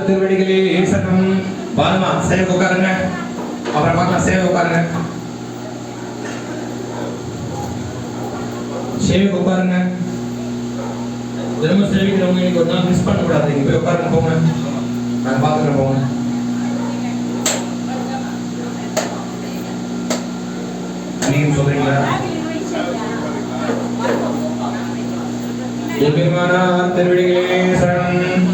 திருவடிகளே சரணம். பாருமா சேவை உட்காருங்க. அப்புறம் பார்க்கலாம். சேவை உட்காருங்க. சேவை உட்காருங்க. தினமும் சேவைக்கிறவங்க இன்னைக்கு ஒரு நாள் மிஸ் பண்ணக்கூடாது. இங்க போய் உட்காருங்க. போங்க. நான் பார்த்துக்கிறேன். போங்க. நீங்க சொல்றீங்களா? எம்பெருமானார் திருவடிகளே சரணம்.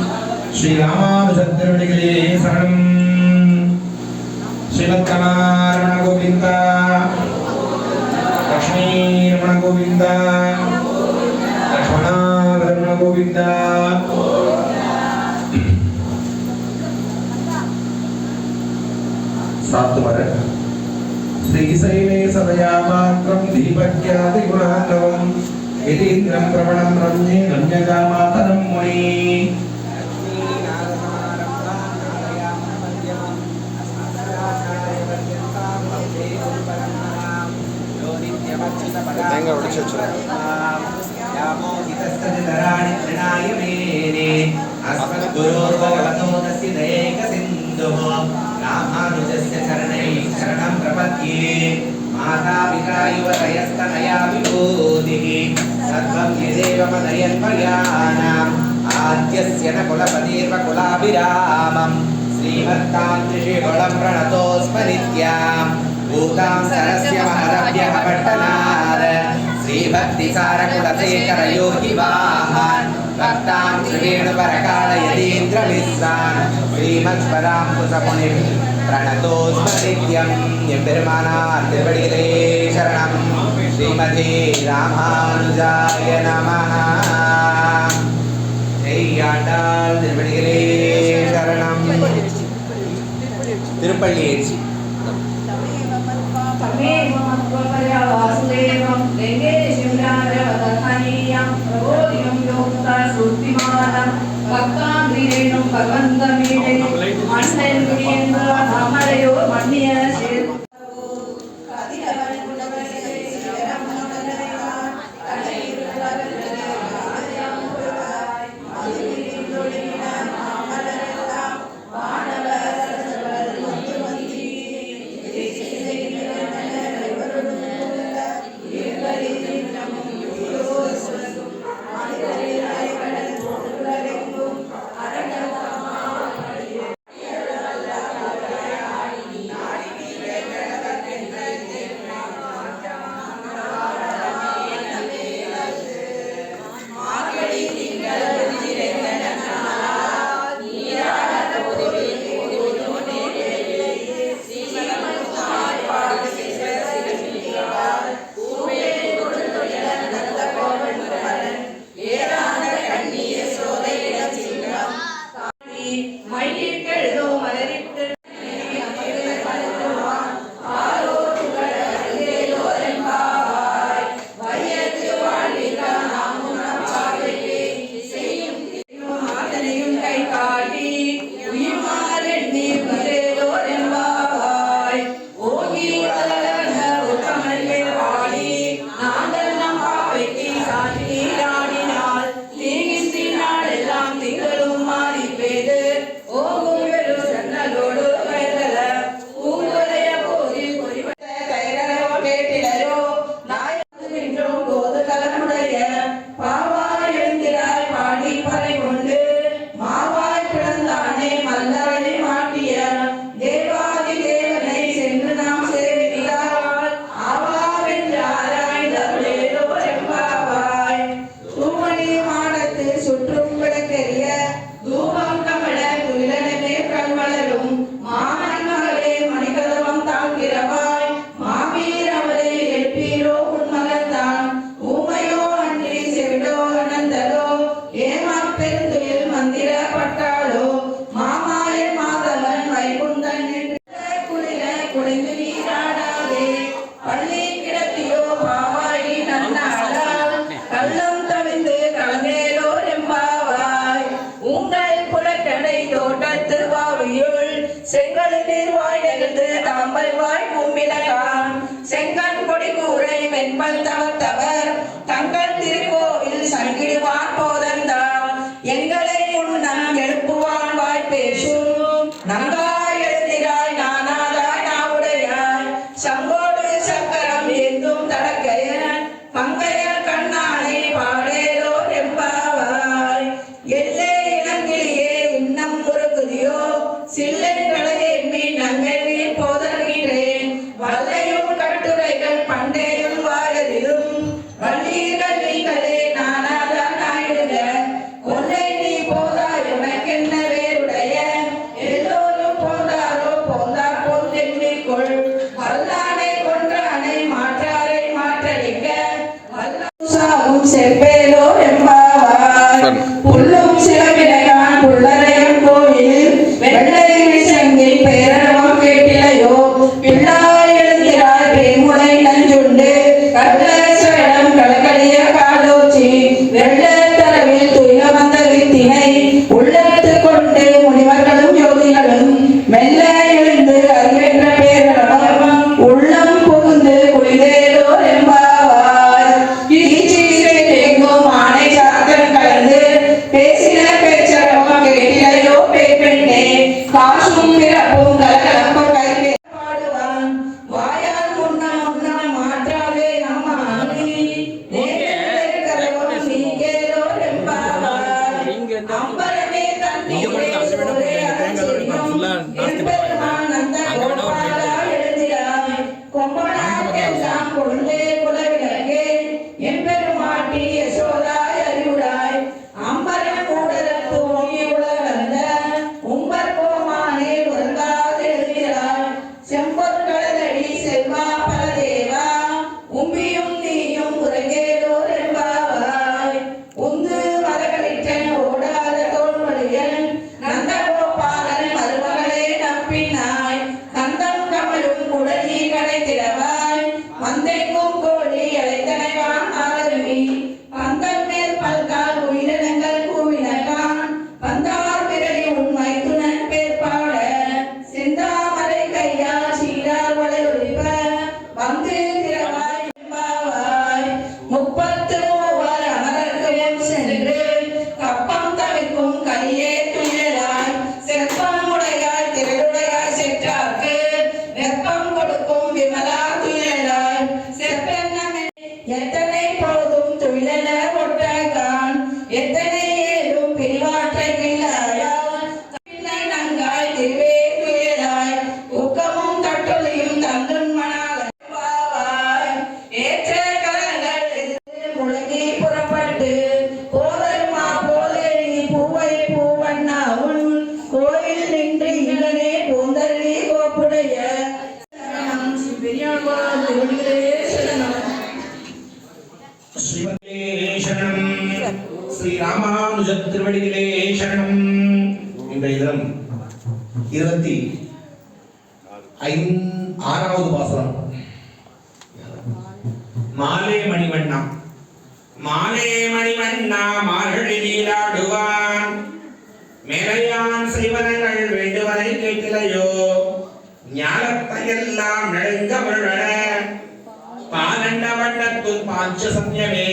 ஸ்ரீ ராமானுஜர் திருவடிகளே சரணம். ஸ்ரீமத்கணாரமண கோவிந்தா. லக்ஷ்மீ ரமண கோவிந்தா. லக்ஷ்மணாரமண கோவிந்தா. சாத்துமர ஸ்ரீசைலே சதயா மாத்ரம் தீபக்யாதி குணாந்தவம் யதீந்திரம் பிரவணம் ரம்யே ரம்யகாமாதரம் முனி. தேங்காய் உடைச்சு வச்சுருக்கேன். माता पिता युवतयस्तनया विभूतिः सर्वं यदेव मदयन्वयानाम् आद्यस्य न कुलपतिर्व कुलाभिरामम् श्रीमत्तान्त्रिषिकुलं प्रणतोऽस्म नित्याम् भूतां सरस्य महदभ्यः पट्टनाद श्रीभक्तिसारकुलशेखरयोगिवाहान् भक्तां श्रीवेणुपरकाल यतीन्द्रमिश्रान् श्रीमत्पदाम्बुजमुनिं प्रणतोऽस्म नित्यम्. एம்பெருமானார் திருவடிகளே சரணம். ஸ்ரீமதே ராமானுஜாய நமः. ஜெய்யாண்டாள் திருவடிகளே சரணம். திருப்பள்ளி ஏச்சி சாம்பல்வாய் பூமிலகான் செங்கன் கொடி கூரை வெண்பல் தவத்தவர் தங்கள் திருக்கோவில் சங்கிடுவான் போதந்தார் எங்களை முன்னம் எழுப்புவான் வாய் பேசும் நங்காய் எழுந்திராய் நானாதாய் நாவுடையாய் சங்கோடு சக்கரம் ஏந்தும் தடக்கையன் பங்கையர் கண்ணானை பாடேலோ ரெம்பாவாய் எல்லை இளங்கிளியே இன்னம் முருகுதியோ சில்லங்களை எம்மி நங்கை போதல்கிறேன் வல்லையும் கட்டுரைகள் பண்டேயும் வாயதிலும் வள்ளீர்கள் நீங்களே நானாதான் ஆயிடுக கொன்னை நீ போதாய் உனக்கென்ன வேறுடைய எல்லோரும் போந்தாரோ போந்தார் போல் எண்ணிக்கொள் வல்லானை கொன்றானை மாற்றாரை மாற்றடிக்க வல்லாவும் செவ்வேலோ எம்பாவாய் புல்லும் சிலவினைகான் புல்லரையன் கோயில் வெள்ளை விசங்கில் பேரவம் கேட்டிலையோ பிள்ளாய் எழுந்திராய் பேமுலை நஞ்சுண்டு கள்ளம் கலக்கடிய காலோச்சி வெள்ள தரவில் துயில வந்த வித்தினை உள்ளத்து கொண்டு முனிவர்களும் யோகிகளும் மெல்ல எழுந்து அறிவென்ற பேரவம் உள்ளம் புகுந்து குளிதேலோ என்பாவாய் எங்கும் ஆணை சாக்கன் கலந்து பேசின பேச்சரவம் கேட்டிலையோ பேய்பெண்ணே காசும் பிறப்பும் கலகலப்ப கை பாடுவான் வாயால் முன்னம் முன்னம் மாற்றாதே அம்மானி நேரக்கரவம் நீங்கேலோ என்பாவாய் அம்பரமே தண்ணீரே ஒரே அரசியும் என்பெருமான் அந்த கோபாலா எழுதிராய் கொம்பனாக்கெல்லாம் கொள்ளே குலவிளக்கே என்பெருமாட்டி யசோதாய் அறிவுடாய் அம்பரம் கூடலத்து ஓங்கி உலகந்த உம்பர் கோமானே உறங்காது எழுதிராய் செம்பொற்களடி செல்வா பலதேவா உம்பியும் நீயும் உறங்கேலோ என்பாவாய் உந்து மரகளிற்றன் ஓடாத தோல்வழியன் நந்தகோபாலன் மருமகளே நப்பினாய் கந்தம் கமலும் குடலி கடைத்திடவாய் மந்தைக்கும் கோழி அழைத்தனைவான் ஆரவி பந்தம் மேல் பல்கால் உயிரினங்கள் கூவினகான் பந்தார் விரலி உண்மை துணன் பேர்பாட செந்தாமரை கையால் சீரார் வளையொலிப்ப வந்து திறவாய் என்பாவாய் முப்பத்து மூவர் அமரருக்கு முன் சென்று கப்பம் தவிர்க்கும் கையே துயிலாய் செப்பம் உடையாய் திரளுடையாய் செற்றார்க்கு வெப்பம் கொடுக்கும் விமலா துயிலாய் செப்பெண்ணமே எத்தனை பொழுதும் துயிலென ஒட்டாய்கான் எத்தனை ஏதும் பிரிவாற்றை கிள்ளாயால் பிள்ளை நங்காய் திருவே துயிலாய் உக்கமும் தட்டொலியும் தந்துன் மணால் வாவாய் ஏற்ற கரங்கள் எதிர்த்து முழங்கி புறப்பட்டு போதருமா போதேறி பூவை பூவண்ணாவுன் கோயில் நின்று இல்லனே பூந்தள்ளி கோப்புடைய சரணம் பெரியாழ்வார் திருவடிகளே சரணம் ஸ்ரீமதே சரணம் ஸ்ரீ ராமானுஜ திருவடிகளே சரணம். இன்றைய தினம் 26வது பாசுரம். மாலே மணிவண்ணா மாலே மணிவண்ணா மார்கழி நீராடுவான் மேலையான் செய்வனங்கள் வேண்டுவனை கேட்டிலையோ ஞானத்தையெல்லாம் நெடுங்க முழுவன பாலண்ட வண்ணத்துள் பாஞ்ச சன்யமே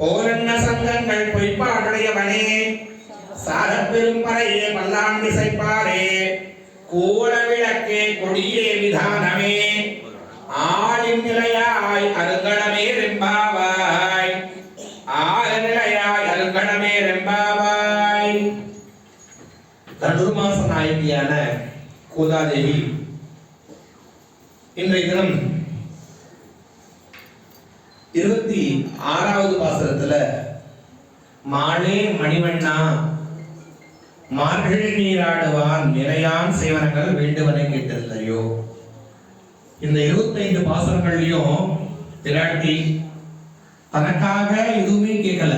போலண்ண சங்கங்கள் பொய்ப்பாடுடையவனே சாரப்பெரும் பறையே பல்லாண்டி சைப்பாரே கோல விளக்கே கொடியே விதானமே ஆளின் நிலையாய் அருங்கணமே ரெம்பாவாய் ஆல நிலையாய் அருங்கணமே ரெம்பாவாய். தனுர்மாச நாயகியான கோதாதேவி இன்றைய தினம் 26வது பாசுரத்துல மாலே மணிவண்ணா மார்கழி நீராடுவான் நிறையான் சேவனங்கள் வேண்டுவனை கேட்டதில்லையோ. இந்த 25 பாசுரங்கள்லயும் பிராட்டி தனக்காக எதுவுமே கேட்கல.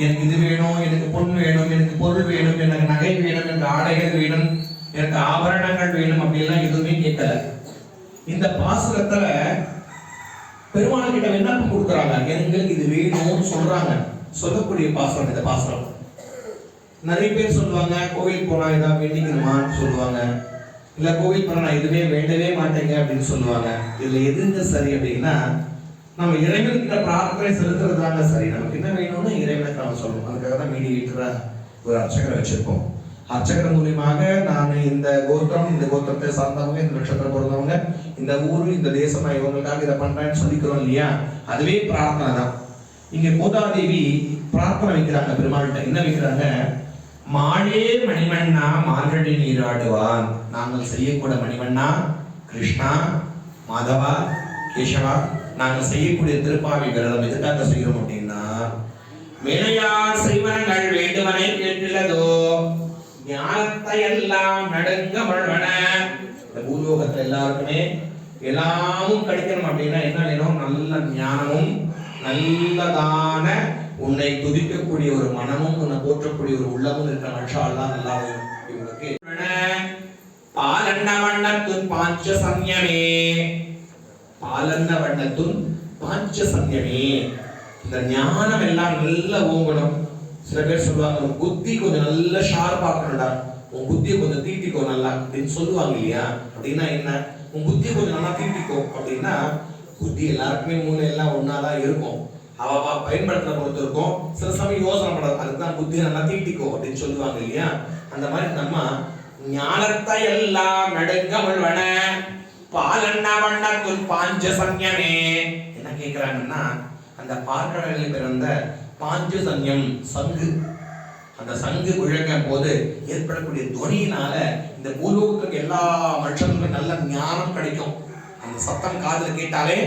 எனக்கு இது வேணும், எனக்கு பொன் வேணும், எனக்கு பொருள் வேணும், எனக்கு நகை வேணும், எனக்கு ஆடைகள் வேணும், எனக்கு ஆபரணங்கள் வேணும் அப்படிலாம் எதுவுமே கேட்கல. இந்த பாசுரத்துல பெருமாள் கிட்ட விண்ணப்பம் கொடுக்குறாங்க, எங்களுக்கு இது வேணும்னு சொல்றாங்க. சொல்லக்கூடிய பாசுரம் இந்த பாசுரம். நிறைய பேர் சொல்லுவாங்க கோவில் போனா ஏதாவது வேண்டிக்கணுமான்னு சொல்லுவாங்க. இல்ல கோவில் பண்ண நான் எதுவுமே வேண்டவே மாட்டேங்க அப்படின்னு சொல்லுவாங்க. இதுல எதுங்க சரி அப்படின்னா, நம்ம இறைவன்கிட்ட பிரார்த்தனை செலுத்துறதுதாங்க சரி. நமக்கு என்ன வேணும்னு இறைவனுக்கு நம்ம சொல்லணும். அதுக்காக தான் மீடியேட்டரா ஒரு அர்ச்சகரை வச்சிருக்கோம். அர்ச்சகர் மூலியமாக நான் இந்த கோத்திரம், இந்த கோத்திரத்தை சார்ந்தவங்க, இந்த நட்சத்திரம் பிறந்தவங்க, இந்த ஊரு, இந்த தேசம், நான் இவங்களுக்காக இதை பண்றேன்னு சொல்லிக்கிறோம் இல்லையா, அதுவே பிரார்த்தனை தான். இங்க கோதாதேவி பிரார்த்தனை வைக்கிறாங்க பெருமாள்கிட்ட. என்ன வைக்கிறாங்க? மாழே மணிவண்ணா மார்கழி நீராடுவான். நாங்கள் செய்யக்கூட மணிவண்ணா, கிருஷ்ணா, மாதவா, கேசவா, நாங்கள் செய்யக்கூடிய திருப்பாவி விரதம் எதுக்காக செய்யறோம் அப்படின்னா, மேலையார் செய்வனங்கள் வேண்டுவனை கேட்டுள்ளதோ ஞானத்தை எல்லாம் நடுங்க வழ்வன. இந்த பூலோகத்துல எல்லாருக்குமே எல்லாமும் கிடைக்கணும் அப்படின்னா என்ன வேணும்? நல்ல ஞானமும் நல்லதான உன்னை துதிக்கக்கூடிய ஒரு மனமும் உன்னை போற்றக்கூடிய ஒரு உள்ளமும் இருக்கிற மனுஷால் தான் நல்லா வேணும். இவங்களுக்கு பாலன்ன வண்ணத்துன் பாஞ்ச சன்யமே, பாலன்ன வண்ணத்துன் பாஞ்ச சன்யமே. இந்த ஞானம் எல்லாம் நல்லா ஓங்கணும். சில பேர் சொல்லுவாங்க புத்தி கொஞ்சம் நல்ல ஷார்ப்பா இருக்கணும்டா, உன் புத்தியை கொஞ்சம் தீட்டிக்கோ நல்லா அப்படின்னு சொல்லுவாங்க இல்லையா? அப்படின்னா என்ன? உன் புத்தியை கொஞ்சம் நல்லா தீட்டிக்கோ அப்படின்னா, புத்தி எல்லாருக்குமே மூளை எல்லாம் ஒன்னாதான் இருக்கும். அவ பயன்படுத்துற பொறுத்து இருக்கும். சில சமயம் யோசனை பண்றது, அதுதான் புத்தியை நல்லா தீட்டிக்கோ அப்படின்னு சொல்லுவாங்க இல்லையா? அந்த மாதிரி நம்ம ஞானத்தை எல்லாம் நடுங்க வழ்வன பாலன்ன வண்ணத்துன் பாஞ்ச சன்யமே. என்ன கேட்கிறாங்கன்னா, அந்த பார்க்கடலில் பிறந்த பாஞ்ச சன்யம் சங்கு, அந்த சங்கு முழங்க போது ஏற்படக்கூடிய துணியினால இந்த பூலோகத்துக்கு எல்லா மனுஷங்களுக்கும் நல்ல ஞானம் கிடைக்கும். அந்த சத்தம் காதுல கேட்டாலே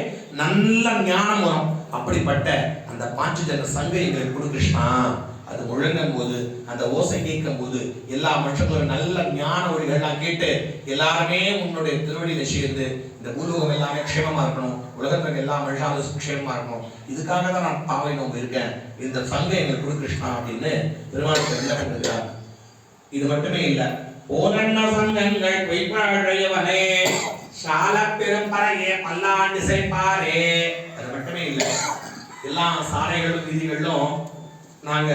நல்ல ஞானம் வரும். அப்படிப்பட்ட அந்த பாஞ்சஜன்ய சங்கை எங்களுக்கு கொடு கிருஷ்ணா. அது முழங்கும் போது, அந்த ஓசை கேட்கும் போது எல்லா மனுஷங்களும் நல்ல ஞான ஒளிகள்லாம் கேட்டு எல்லாருமே உன்னுடைய திருவடியில சேர்ந்து இந்த பூலோகம் எல்லாமே க்ஷேமமா இருக்கணும், உலகத்துக்கு எல்லா மனுஷாலும் க்ஷேமமா இருக்கணும். இதுக்காக தான் நான் பாவை நோம்பு இருக்கேன். இந்த சங்கை எங்களுக்கு கொடு கிருஷ்ணா அப்படின்னு பெருமாளுக்கு என்ன பண்ணுகிறார். இது மட்டுமே இல்ல, ஓரண்ண சங்கங்கள் பொய்ப்பாழையவனே சால பெரும்பறையே பல்லாண்டு செய்ப்பாரே. அது மட்டுமே இல்ல, எல்லா சாலைகளும் வீதிகளிலும் நாங்க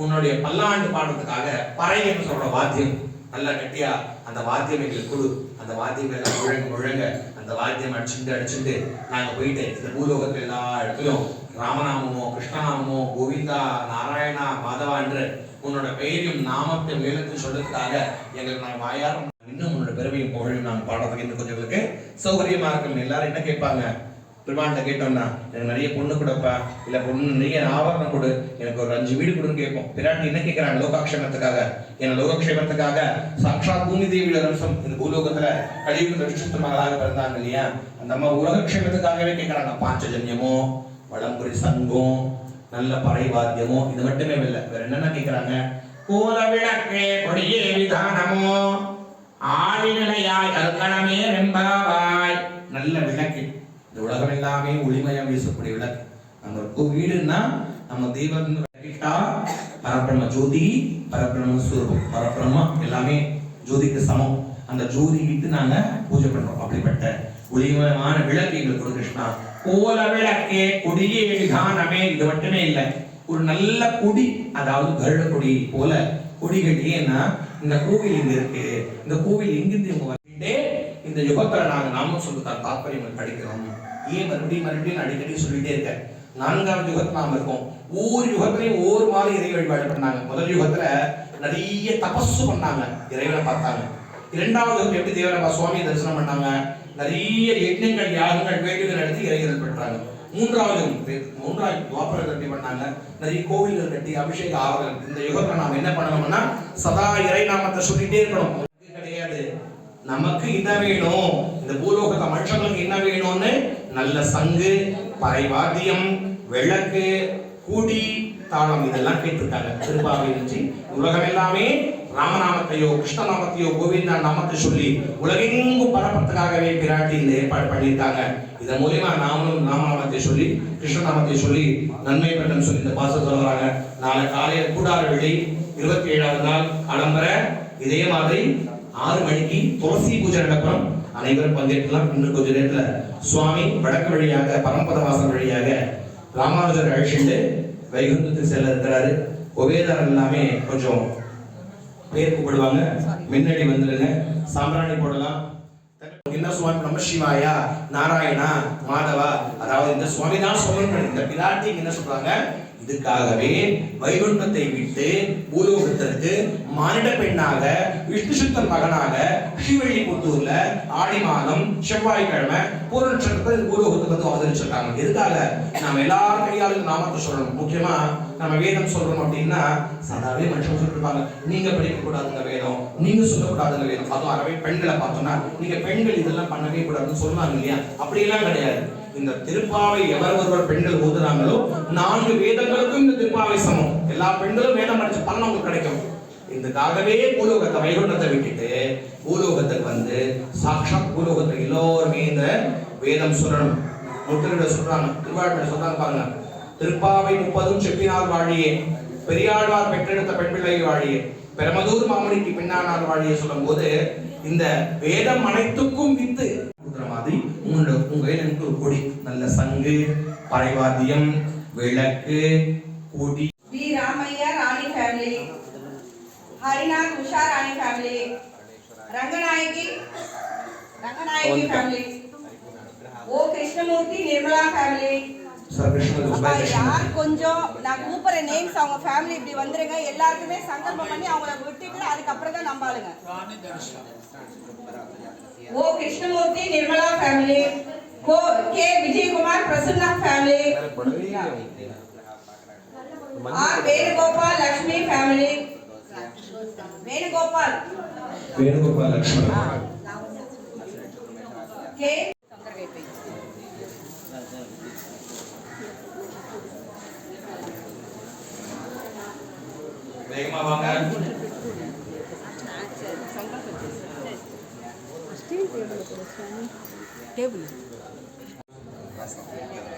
உன்னுடைய பல்லாண்டு பாடுறதுக்காக பறை என்று சொல்ற வாத்தியம் நல்லா கட்டியா அந்த வாத்தியம் எங்களுக்கு கொடு. அந்த வாத்தியம் எல்லாம் முழங்க அந்த வாத்தியம் அடிச்சுட்டு நாங்க போயிட்டு இந்த பூலோகத்துல எல்லா இடத்துலயும் ராமநாமமோ கிருஷ்ணநாமமோ கோவிந்தா நாராயணா மாதவா என்று உன்னோட பெயரையும் நாமத்தையும் வேலத்தையும் சொல்றதுக்காக எங்களுக்கு நாங்கள் வாயாரம் இன்னும் உன்னோட பெருமையும் புகழையும் நாங்கள் பாடுறதுக்கு இன்னும் கொஞ்சம் எங்களுக்கு சௌகரியமா இருக்கும். எல்லாரும் என்ன கேட்பாங்க? பெருமாள்கிட்ட கேட்டோம்னா, எனக்கு நிறைய பொண்ணு கொடுப்பா, இல்ல பொண்ணு நிறைய ஆபரணம் கொடு, எனக்கு ஒரு 5 வீடு கொடுன்னு கேட்போம். பிராட்டி என்ன கேட்கிறாங்க? லோகாக்ஷேமத்துக்காக. ஏன்னா லோகக்ஷேமத்துக்காக சாட்சாத் பூமி தேவியோட அம்சம் இந்த பூலோகத்துல கலியுக விஷ்ணு மகளாக பிறந்தாங்க இல்லையா? அந்த அம்மா உலகக்ஷேமத்துக்காகவே கேட்கிறாங்க. பாஞ்சஜன்யமோ, வளம்புரி சங்கம், நல்ல பறை வாத்தியமோ, இது மட்டுமே இல்லை, வேற என்னென்ன கேட்கிறாங்க? கோல விளக்கே கொடியே விதானமோ ஆளிநிலையாய் அருங்கணமே வெம்பாவாய். நல்ல விளக்கு, இந்த உலகம் எல்லாமே ஒளிமயம் வீசக்கூடிய விளக்கு. நம்ம வீடுன்னா நம்ம தெய்வம் பரபிரம்ம ஜோதி, பரபிரம்ம ஸ்வரூபம், பரபிரம்ம எல்லாமே ஜோதிக்கு சமம். அந்த ஜோதி விட்டு நாங்க பூஜை பண்றோம். அப்படிப்பட்ட ஒளிமயமான விளக்கு எங்களுக்கு கொடு கிருஷ்ணா. கோல விளக்கே கொடியே விதானமே. இது மட்டுமே இல்லை, ஒரு நல்ல கொடி, அதாவது கருட கொடி போல கொடிகள். ஏன்னா இந்த கோவில் இங்க இருக்கு, இந்த கோவில் எங்கிருந்து இவங்க வந்துட்டே இந்த யுகத்துல நாங்க நாம சொல்லுற தாற்பயம் படிக்கிறோம். ஏன் மறுபடியும் அடிக்கடி சொல்லிட்டே இருக்க. 4ஆம் யுகத்துல நாம இருக்கோம். ஒவ்வொரு யுகத்திலையும் ஒவ்வொரு மாதிரி இறை வழிபாடு பண்ணாங்க. முதல் யுகத்துல நிறைய தபசு பண்ணாங்க, இறைவனை பார்த்தாங்க. 2ஆவது யுகத்துல எப்படி தேவரப்பா சுவாமியை தரிசனம் பண்ணாங்க, நிறைய யஜ்ஞங்கள் யாகங்கள் வேண்டுதல் நடத்தி இறைவனை பெற்றாங்க. 3ஆவது துவாபரத்தை எப்படி பண்ணாங்க, நிறைய கோவில்கள் கட்டி அபிஷேக ஆவர்கள். இந்த யுகத்துல நாம என்ன பண்ணணும்னா சதா இறை நாமத்தை சொல்லிட்டே இருக்கணும். கிடையாது, நமக்கு என்ன வேணும், இந்த பூலோகத்தை மனுஷங்களுக்கு என்ன வேணும்னு நல்ல சங்கு, பறை வாத்தியம், விளக்கு, கூடி, தாளம் இதெல்லாம் கேட்டிருக்காங்க. திருப்பாவை நினைச்சு உலகம் எல்லாமே ராமநாமத்தையோ கிருஷ்ணநாமத்தையோ கோவிந்தா நாமத்தை சொல்லி உலகெங்கும் பரப்பத்துக்காகவே பிராட்டி இந்த ஏற்பாடு பண்ணியிருக்காங்க. இதன் மூலியமா நாமளும் நாமநாமத்தை சொல்லி கிருஷ்ணநாமத்தை சொல்லி நன்மை பெற்றன்னு சொல்லி இந்த பாசம் சொல்றாங்க. நாளை காலையில் கூடார வெள்ளி 27ஆவது நாள் அலம்பர இதே மாதிரி 6 மணிக்கு துளசி பூஜை நடக்கும். அனைவரும் பங்கேற்கலாம். இன்னும் கொஞ்ச நேரத்துல சுவாமி வடக்கு வழியாக பரமபத வாசல் வழியாக ராமானுஜர் அழைச்சிட்டு வைகுந்தத்துக்கு செல்ல இருக்கிறாரு. உபேதர் எல்லாமே கொஞ்சம் பேர் கூப்பிடுவாங்க, முன்னாடி வந்துருங்க. சாம்பிராணி போடலாம். என்ன சுவாமி நம சிவாயா, நாராயணா, மாதவா, அதாவது இந்த சுவாமி தான் சொல்லணும். இந்த பிராட்டிக்கு என்ன சொல்றாங்க, இதுக்காகவே வைகுண்டத்தை விட்டு பூலோகத்திற்கு மானிட பெண்ணாக விஷ்ணு சுத்தன் மகனாக ஸ்ரீவல்லிபுத்தூர்ல ஆடி மாதம் செவ்வாய்க்கிழமை பூர்ண நட்சத்திரத்தில் பூலோகத்துக்கு வந்து அவதரிச்சிருக்காங்க. எதுக்காக? நாம எல்லாரும் கையாளும் நாமத்தை சொல்லணும். முக்கியமா நம்ம வேதம் சொல்றோம் அப்படின்னா சாதாவே மனுஷன் சொல்லிருப்பாங்க, நீங்க படிக்க கூடாதுங்க வேதம், நீங்க சொல்லக்கூடாதுங்க வேதம். அதுவும் அறவே பெண்களை பார்த்தோம்னா நீங்க பெண்கள் இதெல்லாம் பண்ணவே கூடாதுன்னு சொல்லுவாங்க இல்லையா? அப்படியெல்லாம் கிடையாது. இந்த திருப்பாவை எவர் ஒருவர் பெண்கள் ஓதுறாங்களோ 4 வேதங்களுக்கும் இந்த திருப்பாவை சமம். எல்லா பெண்களும் வேதம் படிச்ச பலன் உங்களுக்கு கிடைக்கும். இதுக்காகவே பூலோகத்தை வைகுண்டத்தை விட்டுட்டு பூலோகத்துக்கு வந்து சாட்சாத் பூலோகத்தை எல்லோருமே இந்த வேதம் சொல்லணும். முத்திரையில சொல்றாங்க, திருவாழ்மையில சொல்றாங்க பாருங்க, திருப்பாவை 30 செப்பினார் வாழியே, பெரியாழ்வார் பெற்றெடுத்த பெண் பிள்ளை வாழியே, பெருமதூர் மாமணிக்கு பின்னானார் வாழியே சொல்லும் போது இந்த வேதம் அனைத்துக்கும் வித்து மாதிரி உங்க எனக்கு ஒரு கொடி, நல்ல சங்கு, பறைவாத்தியம், விளக்கு, கொடி. V Ramaiah Rani family, Harinath Usha Rani family, Ranganayaki family, O Krishnamurthy Nirmala family. யார் கொஞ்சம் நான் கூப்பிடுற நேம்ஸ் அவங்க ஃபேமிலி இப்படி வந்துருங்க. எல்லாருக்குமே சங்கல்பம் பண்ணி அவங்கள விட்டுட்டு அதுக்கப்புறம் தான் நம்பாளுங்க. O Krishnamurthy Nirmala family, K Vijayakumar Prasanna family, R Venugopal Lakshmi family, Venugopal Lakshmi, கே வேகமா வாங்க. டேபிள்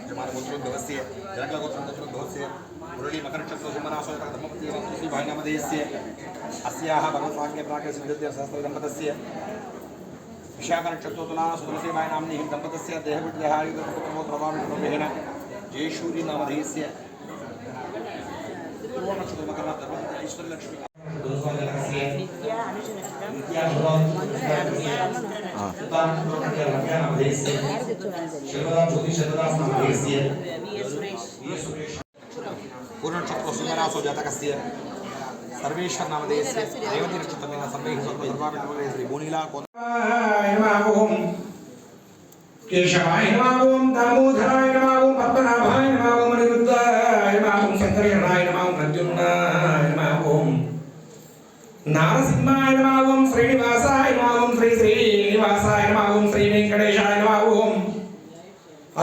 जमानगोत्रोद्भवस्य जनकगोत्रोद्भवस्य मुरली मकरनक्षत्रो सिंहनासो धर्मपति श्री भागनामधेयस्य अस्याः भगवत्वाक्यप्राकसिद्धस्य सहस्रदम्पतस्य विशाखनक्षत्रो तुलासो तुलसी भागनाम्नि दम्पतस्य देहविद्यायुधपुत्रो प्रभावितोमेन जयशूरी नामधेयस्य पूर्वनक्षत्रो मकरनक्षत्रो ईश्वरलक्ष्मी पूर्णनक्षत्रो सुंदरासो जातकस्य सर्वेश्वर नामधेयस्य रेवती नक्षत्रमेन सर्वैः सर्वसर्वाभिनवैः श्री भूनीला ओम केशवाय नमः, ओम दामोदराय नमः, ओम पद्मनाभाय नमः, ओम अनिरुद्धाय नमः, ओम शंकरशरणाय नमः, ओम प्रद्युम्नाय नमः, ओम नारसिंहाय नमः, ओम श्रीनिवासाय नमः, ओम श्री श्रीनिवासाय नमः, ओम श्री वेंकटेशाय नमः, ओम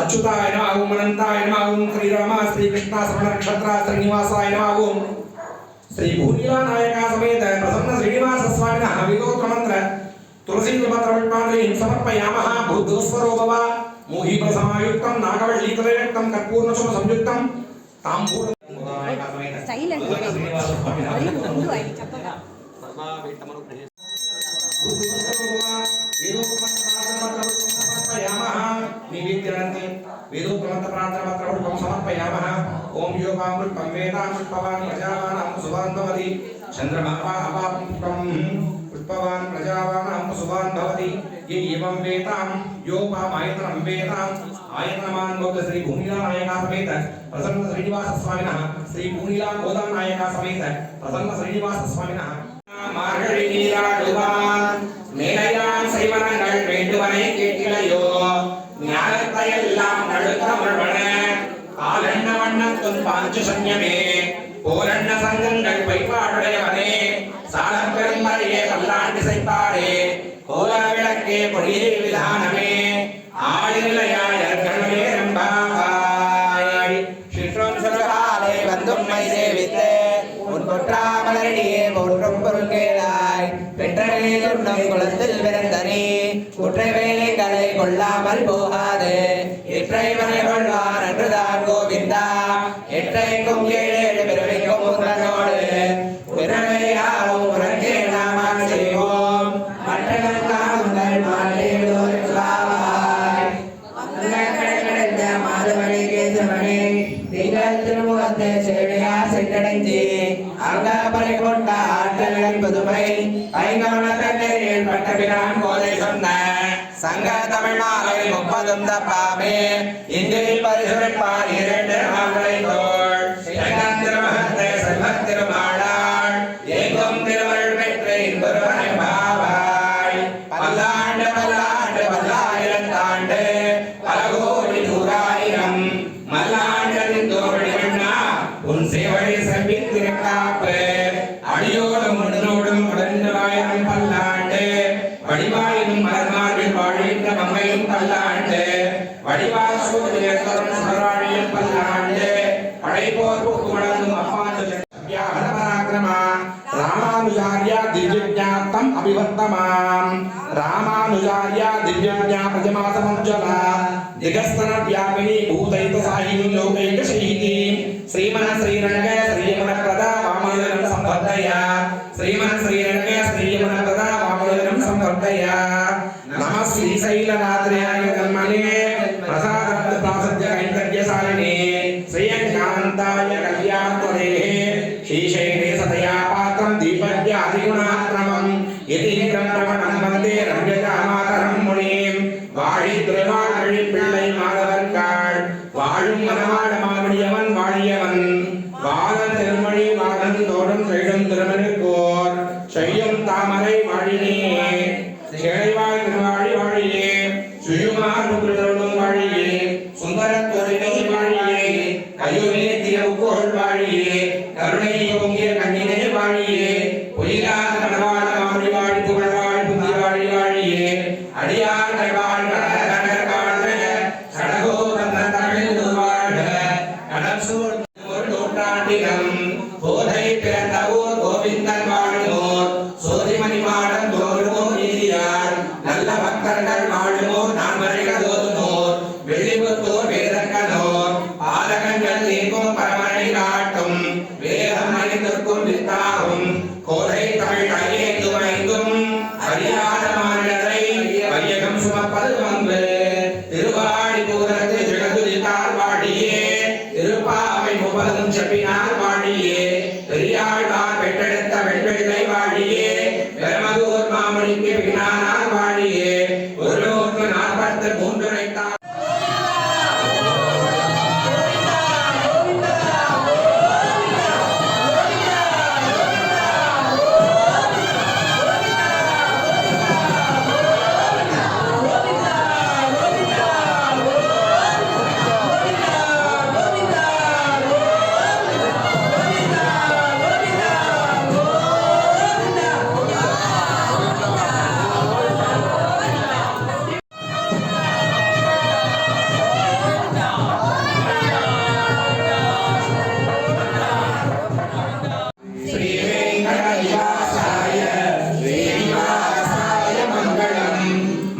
अच्युताय नमः, ओम अनंताय नमः, ओम श्री राम श्री कृष्ण श्रवण नक्षत्र श्रीनिवासाय नमः, ओम श्री भूनीला नायका समेत प्रसन्न श्रीनिवास स्वामिनः विगोत्र मंत्र तुलसी पत्र पुष्पांजलिं समर्पयामः। बुद्धस्वरो भव मोहि प्रसमायुक्तं नागवल्ली तदयुक्तं कर्पूर्णशुभ संयुक्तं तांबूलं சைலண்ட் ముందు ఆయన చెప్పగా समर्पयामः। ओम योगामृतं वेदामृतवान् प्रजावानां सुभान् भवति चन्द्रमावापुष्पं पुष्पवान् प्रजावानां सुभान् भवति ये एवं वेदां योपामायतनं वेदां आयतनवान् भवति श्री भूनीला नायका समेत प्रसन्न श्रीनिवास स्वामिनः श्री भूनीला गोदा नायका समेत प्रसन्न श्रीनिवास स्वामिनः मार्गழி நீராடுவான் மேலையான் செய்வனங்கள் வேண்டுவனை கேட்டிலையோ ஞானத்தையெல்லாம் நடுத்தமிழ்வன ஆலண்ண வண்ணத்துன் பாஞ்சு சன்யமே போலண்ண சங்கங்கள் பைப்பாடுடையவனே சாலம் பெரும்பறையே பல்லாண்டு செய்ப்பாரே கோல விளக்கே பொடியே விதானமே ஆளிநிலையாய் அர்களே ரம்பாவாய் சிற்றோம் சொல்காலே வந்தும்மை சேவித்து உன் கொற்றாமலரடியே போற்றும் பொருள்கேளாய் பெற்றவே உண்ணும் குளத்தில் பிறந்தனே குற்றை வேலைகளை கொள்ளாமல் போகாது எற்றை மனை கொள்வார் என்றுதான் கோவிந்தா எற்றைக்கும் ஏழேழு பிறவைக்கும் உங்களோடு பிறவையாவும் உறங்கே நாமான் செய்வோம் மற்றவர்கள் உங்கள் மாலையோர் சுவாவாய் மாதவனை கேசவனே நீங்கள் திருமுகத்தை செவியா சென்றடைஞ்சி அங்காபரை கொண்ட ஆற்றல் புதுமை ஐங்கவன தண்ணீரில் பட்டபிரான் போதை சொன்ன சங்க தமிழ் மாலை 30 தப்பாமே இந்தியில் பரிசுரைப்பார் 2 மாமலை தோள் திருமகத்தை செல்வத் திருமாளாள் எங்கும் திருவருள் பெற்று இன்புருவனை பாவாய் பல்லாண்டு பல்லாண்டு பல்லாயிரத்தாண்டு பல கோடி நூறாயிரம் மல்லாண்டதின் தோழி அண்ணா உன் சேவடி செவ்வித்திருக்காப்பு அடியோடும் உடனோடும் உடனே வாயிரம் பல்லாண்டு வடிவாயினும் மலர்மார்பில் வாழ்கின்ற மங்கையும் பல்லாண்டு வடிவாய் சூரியன் தரும் சுடராழியும் பல்லாண்டு படைப்போர் புக்கு வளர்ந்தும் அப்பாண்டு பராக்கிரமா ராமானுஜார்யா திவ்யஜாத்தம் அபிவர்த்தமாம் ராமானுஜார்யா திவ்யஜா பிரஜமாசமஞ்சலா திகஸ்தன வியாபினி பூதைத சாயினி லோகைக ஷீதி ஸ்ரீமன ஸ்ரீரங்க ஸ்ரீமன பிரதா வாமனரம் சம்பர்தயா ஸ்ரீமன ஸ்ரீரங்க ஸ்ரீமன பிரதா வாமனரம் சம்பர்தயா நம ஸ்ரீ சைலநாத்ரயாய கர்மணே பிரசாதப்த பிராசத்ய கைங்கர்யசாலினே ஸ்ரீயஞானந்தாய கல்யாணத்வரே श्रीशैले सतया पात्रं दीपज्ञातिगुणाक्रमं यतीन्द्रं प्रवणं वन्दे रम्यजामातरं मुनिं वाழித்திருமால்வழி பிள்ளை மாதவர்காள் வாழும் மனவாழ மாமணியவன் வாழியவன் வாழன் திருமொழி மாதன் தோடும் செய்யும் திருமணிக்கோர் செய்யும் தாமரை வாழினே சேழைவாய் திருவாழி வாழியே சுயுமார் முகிலோடும் வாழியே சுந்தரத் தொழிலை வாழியே கையுமே தியவுகோள் வாழியே கருணை பொங்கிய கண்ணினே வாழியே பொய்யாத கடவாழ மாமணி வாழி புகழ் வாழி புதிய வாழி வாழியே அடியார் கைவாழ் கடகர் வாழ்க சடகோ வந்த தமிழ் வாழ்க கடல் சூழ் ஒரு நூற்றாண்டினம் போதை பிறந்த ஊர் கோவிந்தன் வாழுமோர் சோதிமணி மாடம் தோறுமோர் நீதியார் நல்ல பக்தர்கள் வாழுமோர் நான் வரைகதோதுமோர் வெளிபுத்தோர் வேதக்கனோர் பாலகங்கள் நீங்கும் பரமனை காட்டும் வேதம் அறிந்திருக்கும் வித்தாகும் கோதை தமிழ் கையேந்தும் ஐந்தும் அறியாத மாநிலத்தை வையகம் சுமப்பது வம்பு திருவாடி பூரத்து ஜெகதுதித்தார் வாழியே திருப்பாவை முப்பதும் செப்பினார் வாழியே பெரியாழ்வார் பெற்றெடுத்த வெண்வெள்ளை வாழியே பெருமதூர் மாமணிக்கு பின்னானார் வாழியே ஒரு 143 வைத்தார்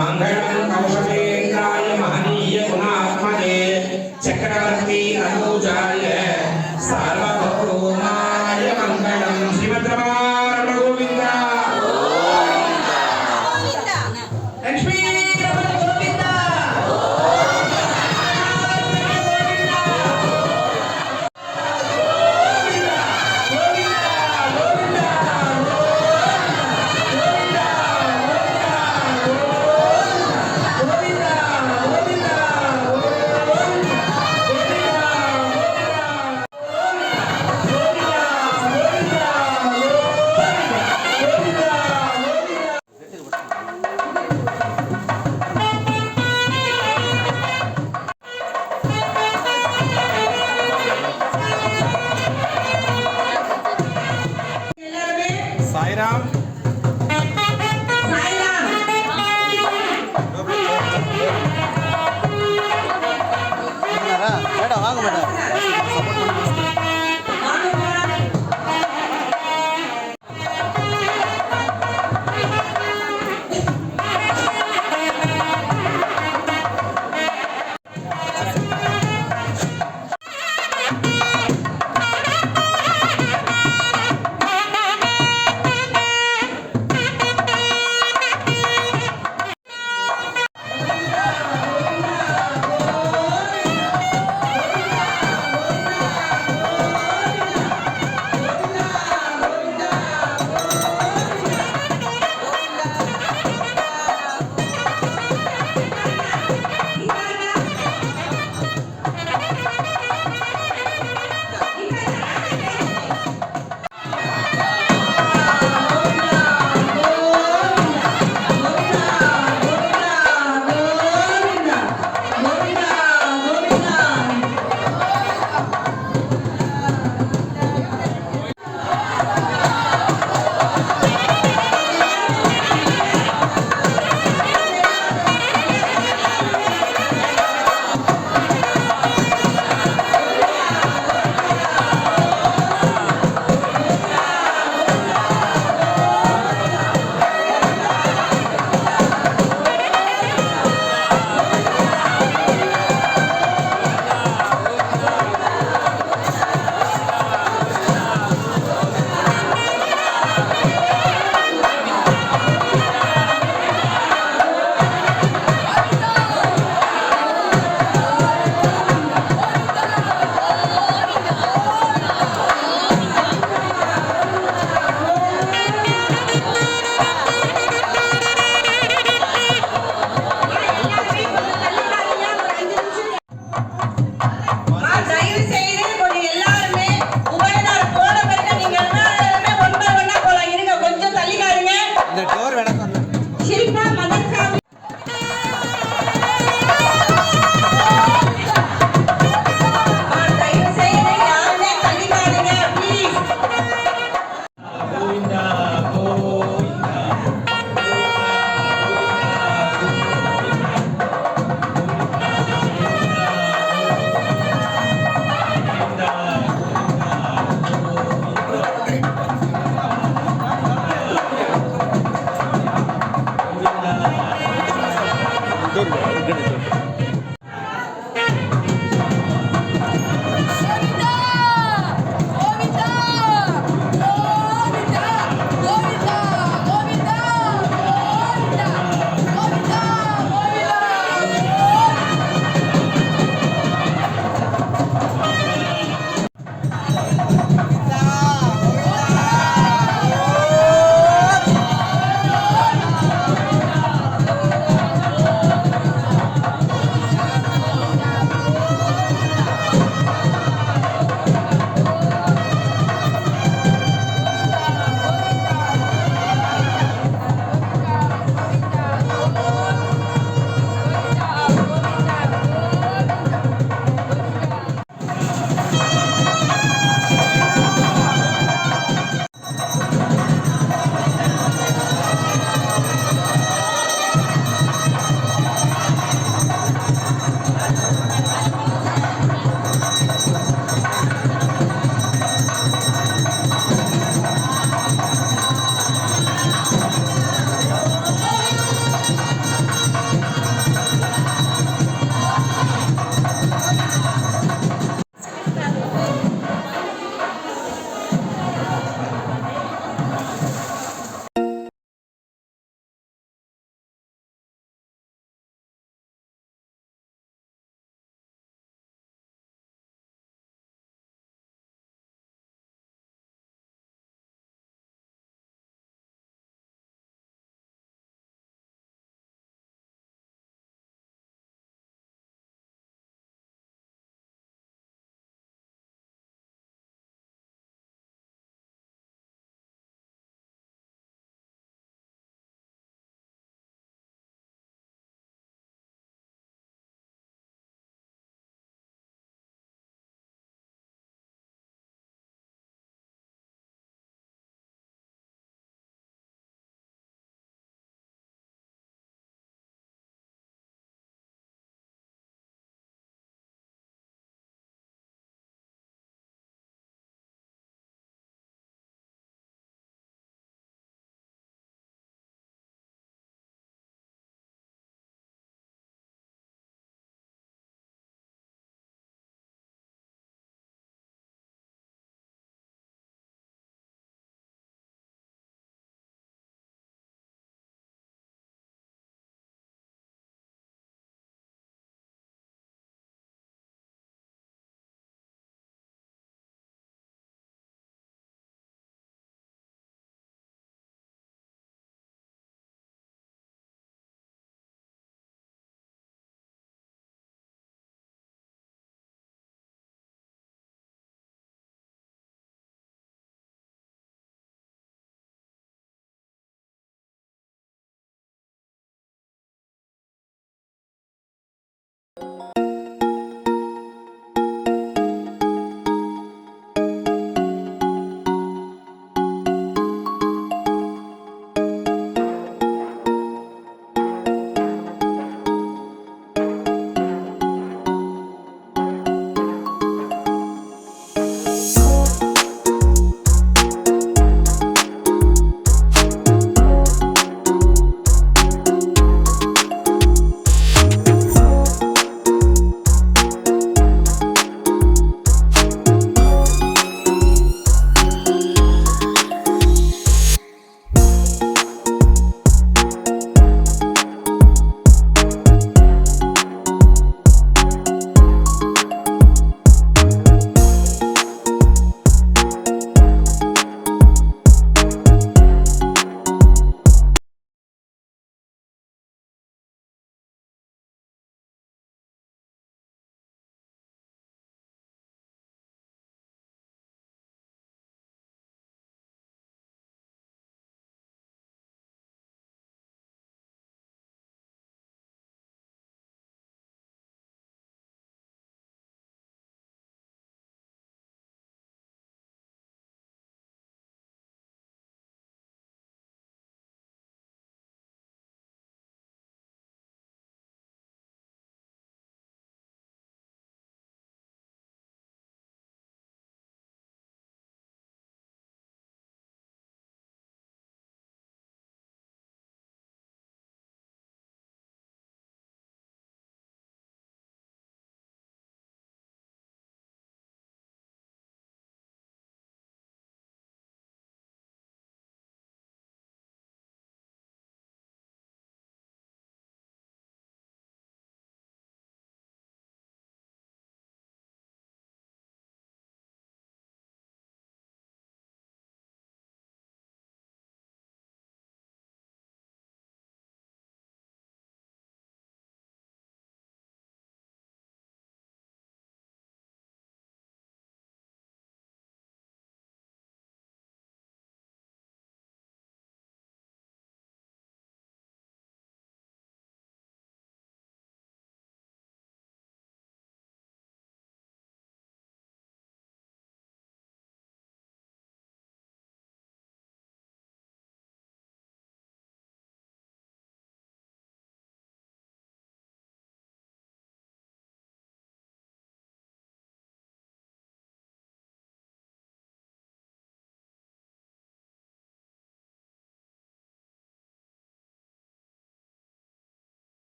मंगलम कौशलेन्द्राय महनीय गुणात्मने चक्रवर्ती अनुजाय सार्वभौमाय मंगलम श्रीमद् रमारमण गोविंद लक्ष्मी रमण गोविंद साईराम மேடம் வாங்க மேடம்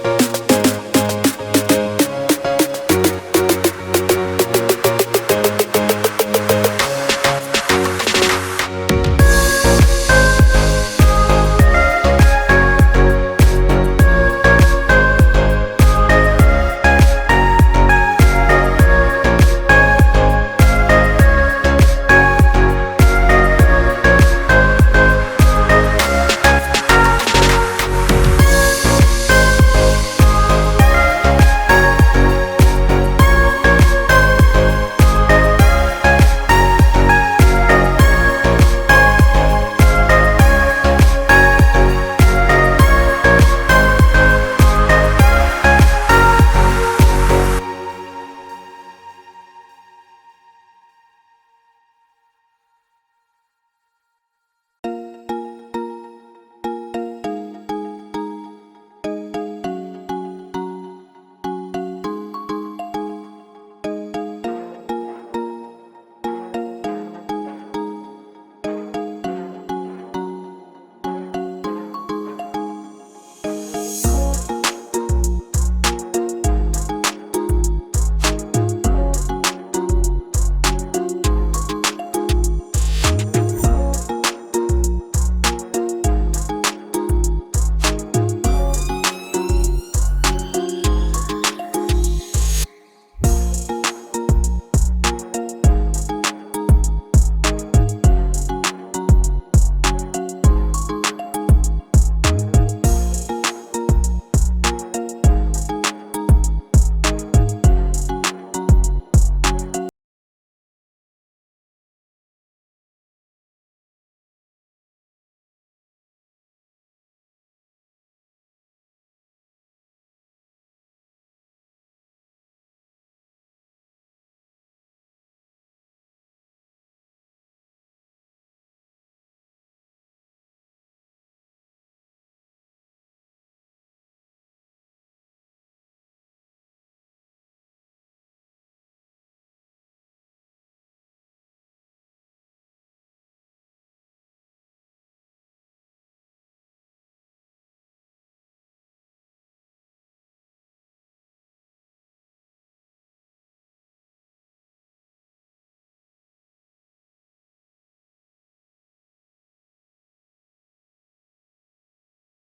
Thank you.